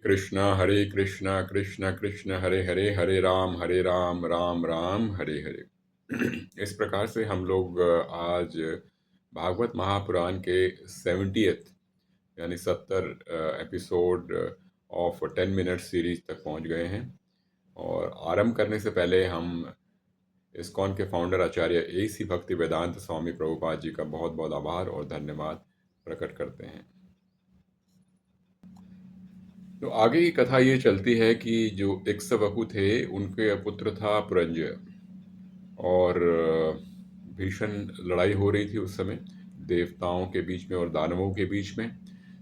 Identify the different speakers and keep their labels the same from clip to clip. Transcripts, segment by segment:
Speaker 1: कृष्णा कृष्ण कृष्ण हरे हरे, हरे राम राम राम हरे हरे। इस प्रकार से हम लोग आज भागवत महापुराण के 70th यानी 70 एपिसोड ऑफ 10 मिनट सीरीज तक पहुंच गए हैं। और आरंभ करने से पहले हम इस्कॉन के फाउंडर आचार्य AC भक्ति वेदांत स्वामी प्रभुपाद जी का बहुत बहुत आभार और धन्यवाद प्रकट करते हैं। तो आगे की कथा ये चलती है कि जो इक्ष्वाकु थे उनके पुत्र था पुरंजय, और भीषण लड़ाई हो रही थी उस समय देवताओं के बीच में और दानवों के बीच में।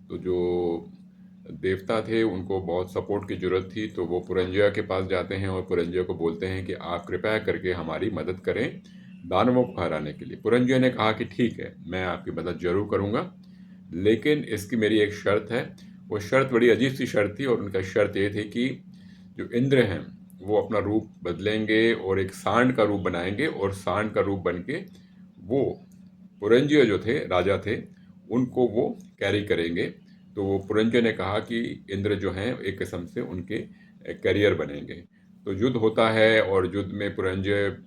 Speaker 1: तो जो देवता थे उनको बहुत सपोर्ट की जरूरत थी, तो वो पुरंजय के पास जाते हैं और पुरंजय को बोलते हैं कि आप कृपया करके हमारी मदद करें दानवों को हराने के लिए। पुरंजय ने कहा कि ठीक है, मैं आपकी मदद जरूर करूंगा, लेकिन इसकी मेरी एक शर्त है। वो शर्त बड़ी अजीब सी शर्त थी, और उनका शर्त ये थी कि जो इंद्र हैं वो अपना रूप बदलेंगे और एक सांड का रूप बनाएंगे, और सांड का रूप बन के वो पुरंजय जो थे राजा थे उनको वो कैरी करेंगे। तो वो पुरंजय ने कहा कि इंद्र जो हैं एक किस्म से उनके कैरियर बनेंगे। तो युद्ध होता है, और युद्ध में पुरंजय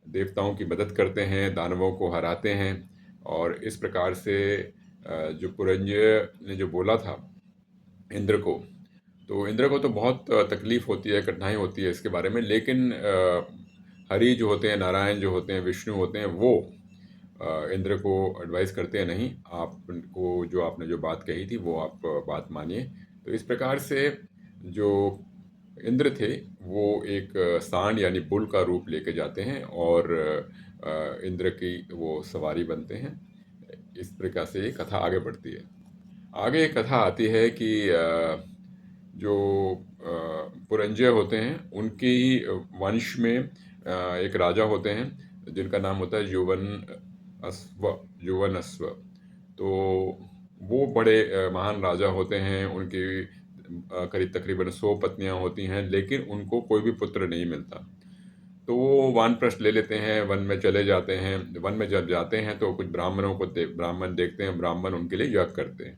Speaker 1: देवताओं की मदद करते हैं, दानवों को हराते हैं। और इस प्रकार से जो पुरंजय ने जो बोला था इंद्र को, तो इंद्र को तो बहुत तकलीफ होती है, कठिनाई होती है इसके बारे में, लेकिन हरि जो होते हैं, नारायण जो होते हैं, विष्णु होते हैं, वो इंद्र को एडवाइस करते हैं, नहीं आपको जो आपने जो बात कही थी वो आप बात मानिए। तो इस प्रकार से जो इंद्र थे वो एक सांड यानी बुल का रूप लेके जाते हैं, और इंद्र की वो सवारी बनते हैं। इस प्रकार से ये कथा आगे बढ़ती है। आगे एक कथा आती है कि जो पुरंजय होते हैं उनके ही वंश में एक राजा होते हैं जिनका नाम होता है युवन अश्व। तो वो बड़े महान राजा होते हैं। उनकी करीब तकरीबन 100 पत्नियां होती हैं, लेकिन उनको कोई भी पुत्र नहीं मिलता। तो वो वानप्रस्थ ले लेते हैं, वन में चले जाते हैं। वन में जब जाते हैं तो कुछ ब्राह्मणों को ब्राह्मण देखते हैं, ब्राह्मण उनके लिए यज्ञ करते हैं।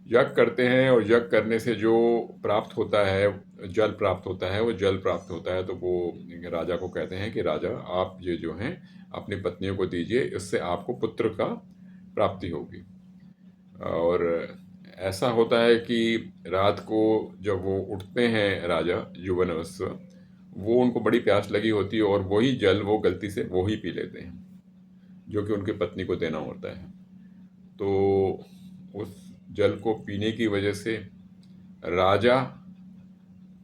Speaker 1: यज्ञ करते हैं, और यज्ञ करने से जो प्राप्त होता है, जल प्राप्त होता है, वो जल प्राप्त होता है। तो वो राजा को कहते हैं कि राजा आप ये जो हैं अपनी पत्नियों को दीजिए, इससे आपको पुत्र का प्राप्ति होगी। और ऐसा होता है कि रात को जब वो उठते हैं राजा युवनवस्व, वो उनको बड़ी प्यास लगी होती है, और वही जल वो गलती से वो ही पी लेते हैं जो कि उनकी पत्नी को देना होता है। तो उस जल को पीने की वजह से राजा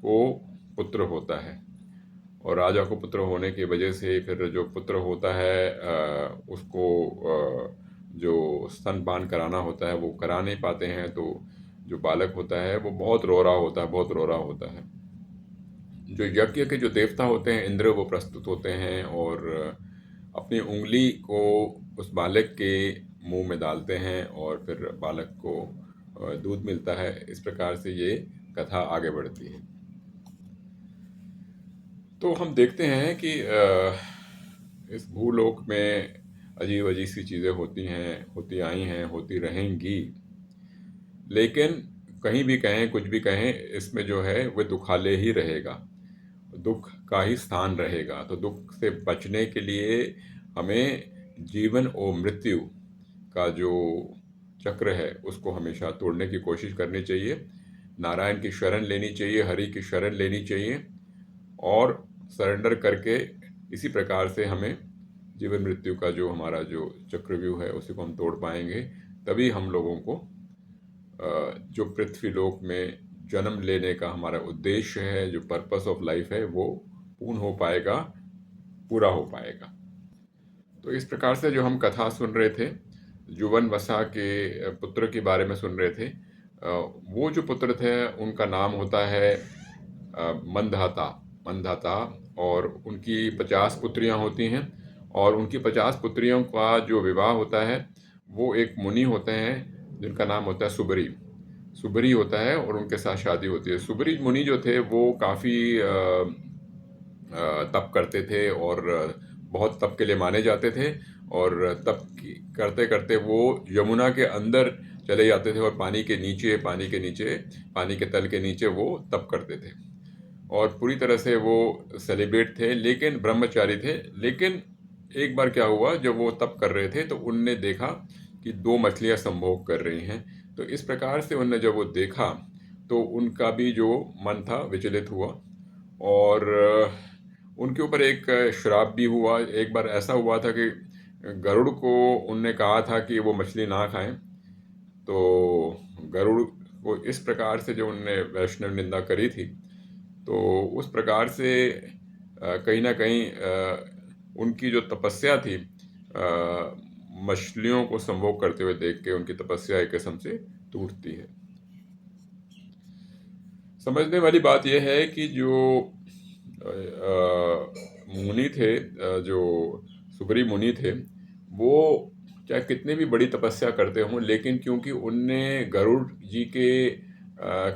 Speaker 1: को पुत्र होता है, और राजा को पुत्र होने की वजह से फिर जो पुत्र होता है उसको जो स्तनपान कराना होता है वो करा नहीं पाते हैं। तो जो बालक होता है वो बहुत रो रहा होता है, बहुत रो रहा होता है। जो यज्ञ के जो देवता होते हैं इंद्र, वो प्रस्तुत होते हैं और अपनी उंगली को उस बालक के मुंह में डालते हैं, और फिर बालक को दूध मिलता है। इस प्रकार से ये कथा आगे बढ़ती है। तो हम देखते हैं कि इस भूलोक में अजीब अजीब सी चीज़ें होती हैं, होती आई हैं, होती रहेंगी। लेकिन कहीं भी कहें, कुछ भी कहें, इसमें जो है वह दुखालय ही रहेगा, दुख का ही स्थान रहेगा। तो दुख से बचने के लिए हमें जीवन और मृत्यु का जो चक्र है उसको हमेशा तोड़ने की कोशिश करनी चाहिए। नारायण की शरण लेनी चाहिए, हरि की शरण लेनी चाहिए, और सरेंडर करके इसी प्रकार से हमें जीवन मृत्यु का जो हमारा जो चक्रव्यूह है उसी को हम तोड़ पाएंगे। तभी हम लोगों को जो पृथ्वी लोक में जन्म लेने का हमारा उद्देश्य है, जो पर्पस ऑफ लाइफ है, वो पूर्ण हो पाएगा, पूरा हो पाएगा। तो इस प्रकार से जो हम कथा सुन रहे थे, जुवन वसा के पुत्र के बारे में सुन रहे थे, वो जो पुत्र थे उनका नाम होता है मंधाता। मंधाता, और उनकी 50 पुत्रियां होती हैं, और उनकी 50 पुत्रियों का जो विवाह होता है वो एक मुनि होते हैं जिनका नाम होता है सुबरी। सुबरी होता है, और उनके साथ शादी होती है। सुबरी मुनि जो थे वो काफ़ी तप करते थे, और बहुत तप के लिए माने जाते थे। और तप करते करते वो यमुना के अंदर चले जाते थे और पानी के नीचे, पानी के तल के नीचे वो तप करते थे और पूरी तरह से वो सेलिब्रेट थे, लेकिन ब्रह्मचारी थे। लेकिन एक बार क्या हुआ, जब वो तप कर रहे थे तो उनने देखा कि दो मछलियां संभोग कर रही हैं। तो इस प्रकार से उनने जब वो देखा तो उनका भी जो मन था विचलित हुआ और उनके ऊपर एक श्राप भी हुआ। एक बार ऐसा हुआ था कि गरुड़ को उनने कहा था कि वो मछली ना खाएं, तो गरुड़ को इस प्रकार से जो उनने वैष्णव निंदा करी थी, तो उस प्रकार से कहीं ना कहीं उनकी जो तपस्या थी, मछलियों को संभोग करते हुए देख के उनकी तपस्या एक किस्म से टूटती है। समझने वाली बात यह है कि जो मुनि थे, जो सुग्रीव मुनि थे, वो चाहे कितने भी बड़ी तपस्या करते हों, लेकिन क्योंकि उनने गरुड़ जी के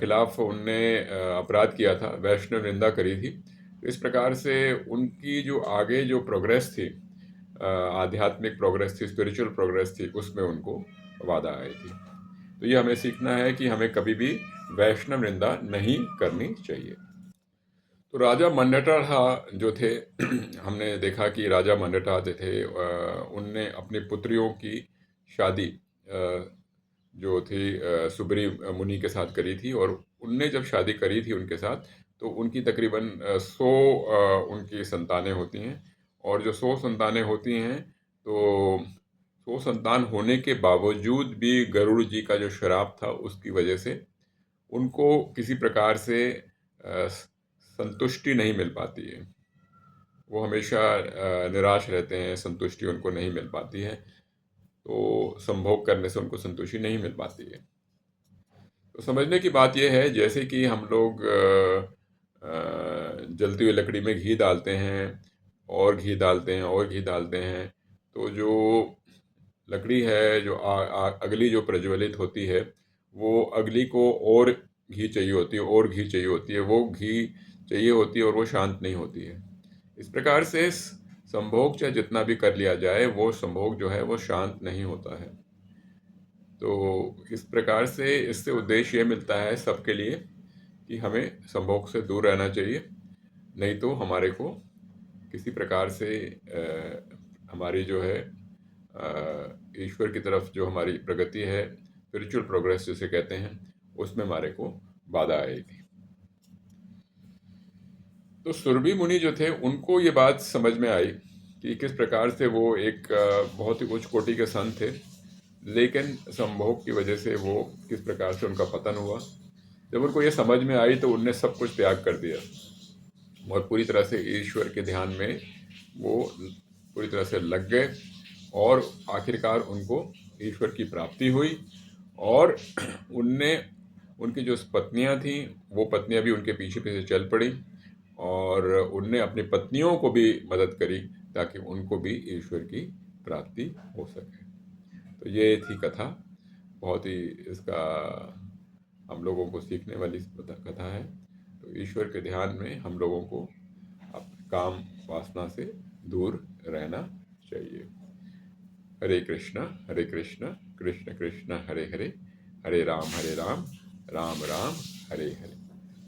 Speaker 1: खिलाफ उनने अपराध किया था, वैष्णव निंदा करी थी, तो इस प्रकार से उनकी जो आगे जो प्रोग्रेस थी, आध्यात्मिक प्रोग्रेस थी, स्पिरिचुअल प्रोग्रेस थी, उसमें उनको बाधा आई थी। तो ये हमें सीखना है कि हमें कभी भी वैष्णव निंदा नहीं करनी चाहिए। तो राजा मंडठा जो थे हमने देखा कि राजा मंडठा जो थे, उनने अपनी पुत्रियों की शादी जो थी सुग्रीव मुनि के साथ करी थी और उनने जब शादी करी थी उनके साथ, तो उनकी तकरीबन 100 उनकी संतानें होती हैं और जो 100 संतानें होती हैं, तो 100 संतान होने के बावजूद भी गरुड़ जी का जो श्राप था उसकी वजह से उनको किसी प्रकार से संतुष्टि नहीं मिल पाती है। वो हमेशा निराश रहते हैं, संतुष्टि उनको नहीं मिल पाती है, तो संभोग करने से उनको संतुष्टि नहीं मिल पाती है। तो समझने की बात यह है, जैसे कि हम लोग जलती हुई लकड़ी में घी डालते हैं और घी डालते हैं और घी डालते हैं, तो जो लकड़ी है, जो अगली जो प्रज्वलित होती है, वो अगली को और घी चाहिए होती है, और घी चाहिए होती है, वो घी चाहिए होती है और वो शांत नहीं होती है। इस प्रकार से संभोग चाहे जितना भी कर लिया जाए, वो संभोग जो है वो शांत नहीं होता है। तो इस प्रकार से इससे उद्देश्य ये मिलता है सबके लिए कि हमें संभोग से दूर रहना चाहिए, नहीं तो हमारे को किसी प्रकार से हमारी जो है ईश्वर की तरफ जो हमारी प्रगति है, स्पिरिचुअल प्रोग्रेस जिसे कहते हैं, उसमें हमारे को बाधा आएगी। तो सुरभि मुनि जो थे, उनको ये बात समझ में आई कि किस प्रकार से वो एक बहुत ही उच्च कोटि के संत थे, लेकिन संभोग की वजह से वो किस प्रकार से उनका पतन हुआ। जब उनको ये समझ में आई तो उनने सब कुछ त्याग कर दिया और पूरी तरह से ईश्वर के ध्यान में वो पूरी तरह से लग गए और आखिरकार उनको ईश्वर की प्राप्ति हुई। और उनने उनकी जो पत्नियां थीं, वो पत्नियां भी उनके पीछे पीछे चल पड़ी और उनने अपनी पत्नियों को भी मदद करी ताकि उनको भी ईश्वर की प्राप्ति हो सके। तो ये थी कथा, बहुत ही इसका हम लोगों को सीखने वाली कथा है। तो ईश्वर के ध्यान में हम लोगों को काम वासना से दूर रहना चाहिए। हरे कृष्णा कृष्ण कृष्ण हरे हरे, हरे राम राम राम हरे हरे।